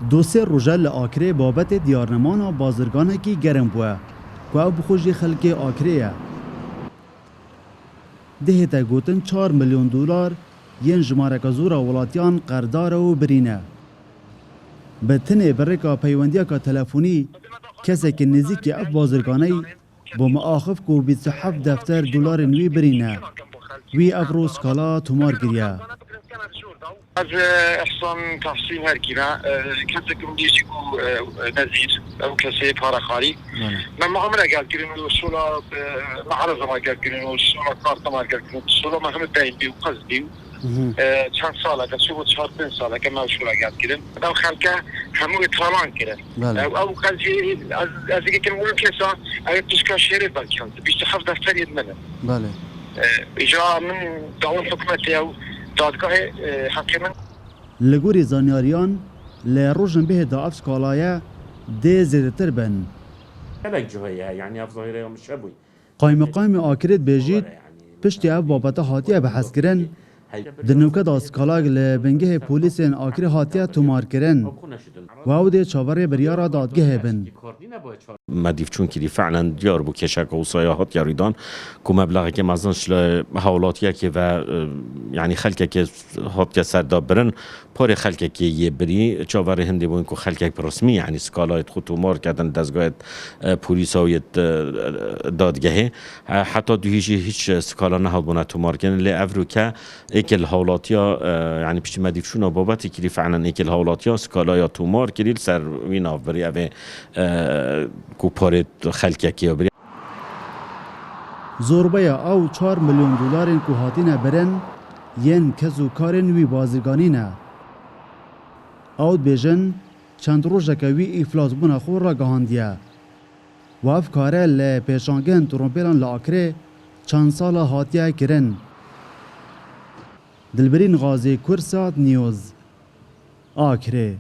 دو سه روزه لآکره بابت دیارنمانا بازرگانه کی گرم بوه که او بخوشی خلک آکره ده تا گوتن 4 میلیون دلار ین جمارک زورا ولاتیان قردار و برینه. به تنه برکا پیوندیا کا تلفونی کسی که نزدیک اف بازرگانی با معاخف کو 27 دفتر دلار نوی برینه وی افروز کالا تومار گریه. از احسان تحصیل هر کیرا کسی که میگی کو نزیر او کسی پارخاری من معامله قال كريم الوصول معرضه ما قال كريم الوصول كارت ما قال كريم الوصول ما هم باين بي وقصدي چند ساله که شو 4 ساله که ما شو قال كريم او خلکه همو طالان كده او قضیه از دیگه که اون کسا اگه تشکا شهر بالکن 27 دفتر يدمنه بله اجرا من دولت حکومتی او دادگاه حاکمان لگوری زانیاریان لروجن به دافس کالایه ده زیدتر بن هذاك جهية يعني افضل يوم الشبوي قایم آکرت بیجید پشتی اف بابت هاتیه بحث کرن دنوکه داست کالاگ لبنگه پولیسین آکری هاتیه تومار کرن و او ده چاوره بریارا دادگه بن مدیف چون که فعلا دیار بو کشک و سیاحات یاریدان که مبلغی که مزنش حولاتیه که و یعنی خلکه که هات سرداب برن پار خلکه که یه بری چاوره هندی بوین که خلکه رسمی یعنی سکالایت خود تومار کردن دستگاه پولیس و دادگاهه حتی دویجی هیچ سکالا نه بونه تومار کردن لی افرو که ایکل حولاتیا یعنی پیش مدیف چون بابتی که فعلا ایکل حولاتیا سکالای تومار کردن سر وینا بری اوه کو پارت خلکه که بری زوربه او 4 میلیون دلار کو هاتینه برن ین کزو کارن وی بازرگانینه او بیژن چند روزه که وی افلاس بونه خور را گهاندیه و اف کاره لپیشانگن ترومپیلان لآکره چند سال هاتیه کرن. دلبرین غازی کرسات نیوز آکره